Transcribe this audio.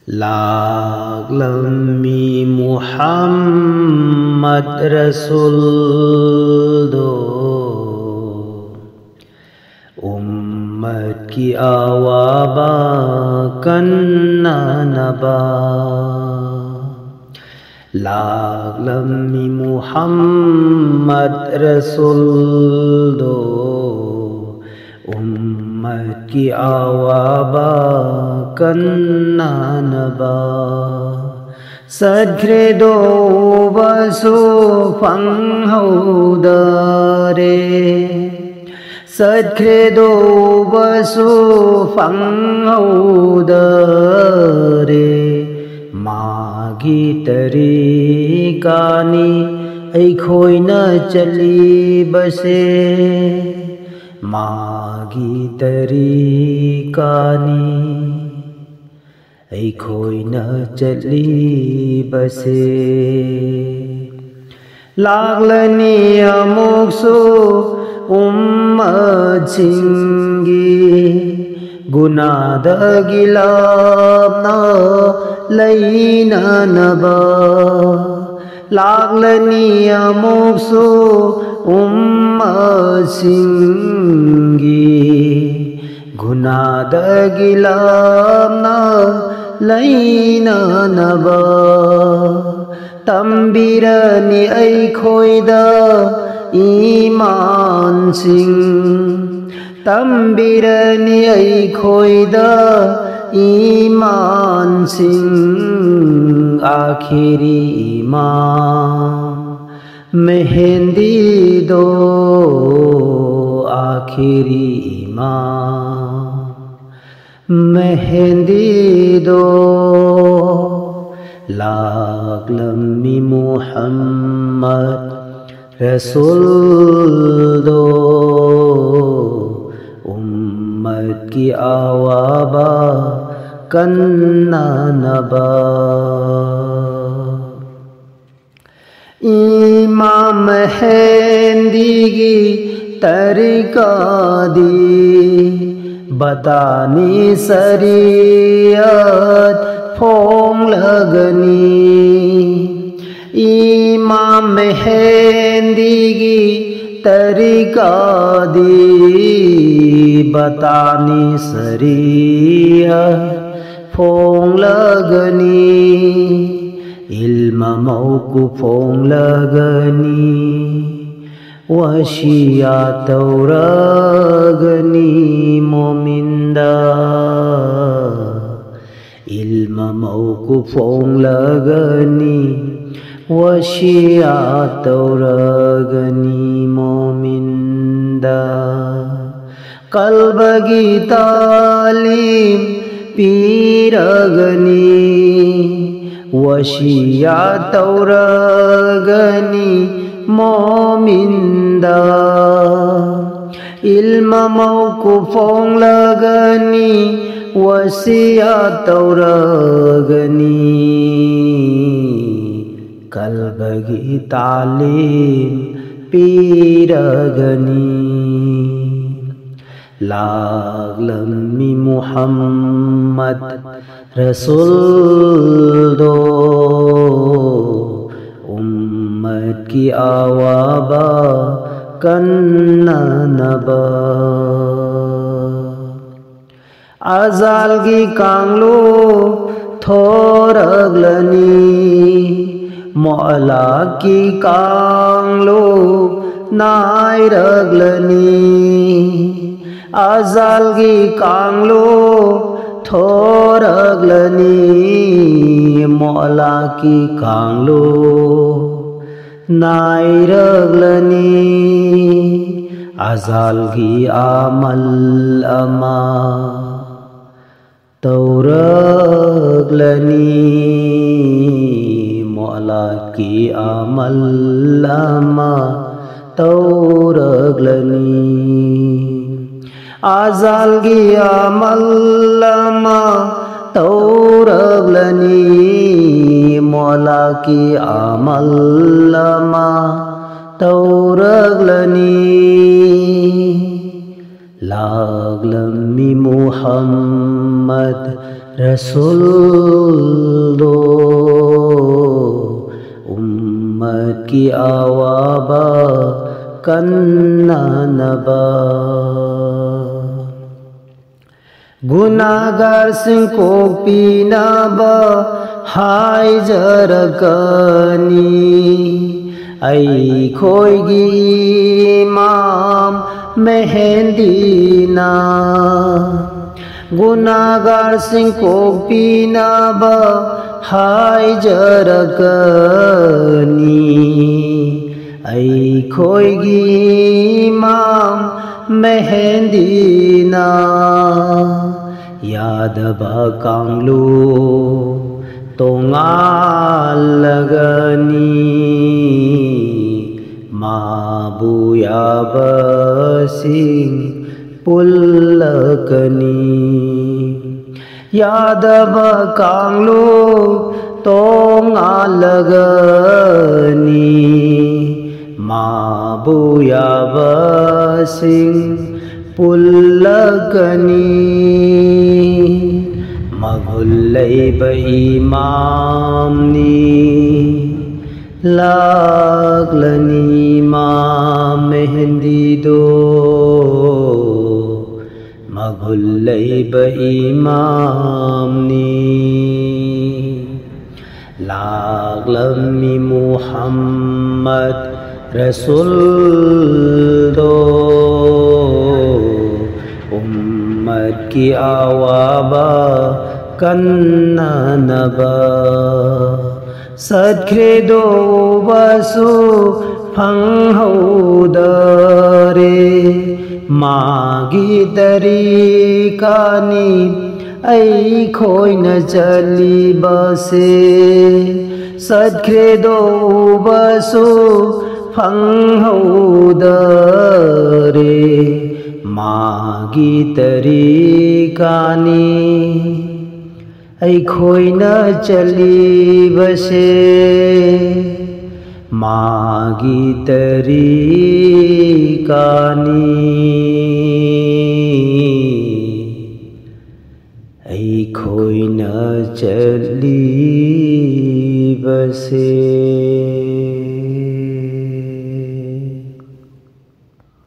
Laglammi Muhammad Rasul do Ummat ki awaba kanna naba Laglammi Muhammad Rasul do Ummat ki awaba kanna naba Sadkhredo basu phang haudare Sadkhredo basu phang haudare Magi tarikani aikhoina chali base Magi tarikani aikhoina chali base Laglani amuksu ummat singi Gunada gilabna laina naba Laglani amuksu ummat singi Gunada gilabna laina naba Tambirani aikhoida iman sing Tambirani aikhoida iman sing Akhiri imam Mehendi do Akhiri imam Mehendi do Laglammi Muhammad Rasul do Ummat ki awaba kanna naba Imam Mehendi ki tarika di Batani sariyat phong lagani Imam Mehendi ki tarika di Batani sariyat phong lagani Ilma mauku phong lagani Washiya tauragani mominda Ilma mauku phong lagani Washiya tauragani mominda Kalbagi talim piragani Washiya tauragani mominda Ilma mauku phong lagani Washiya tauragani Kalbagi talim piragani Laglammi Muhammad Rasul do Ummat ki awaba kanna naba Azal gi kanglo thoraglani Mo'ala ki kanglo nairaglani Azal gi kanglo thoraglani Mo'ala ki kanglo nairaglani Azal gi amal ama tauraglani Mo'ala ki amal ama tauraglani Azal gi amal ama tauraglani Mo'ala ki amal ama tauraglani Laglammi Muhammad Muhammad रसूल दो उम्मत की आवाबा कन्ना नबा गुनाहगार सिंह को पीना बा हाय जरकनी ऐ खोईगी इमाम मेहंदीना गुनाहगार सिंह को पीना बा हाय जरकनी ऐ खोईगी इमाम मेहंदीना याद बकांगलू तोंगालगनी माबुया बसिंग पुल्लकनी याद बकांगलू तोंगालगनी माबुया बसिंग पुल्लकनी मगुल्लैब इमामनी लागलनी इमाम मेहंदी दो मगुल्लैब इमामनी लागलमी मुहम्मद रसूल दो उम्मत की आवाबा कन्ना नबा सदख्रे दो बसु फंगहौदरे मागी तरीकानी ऐ खोई न चली बसे सदख्रे दो बसु फंगहौदरे मागी तरीकानी ऐ खोई न चली बसे मागी तरीकानी ऐ खोई न चली बसे।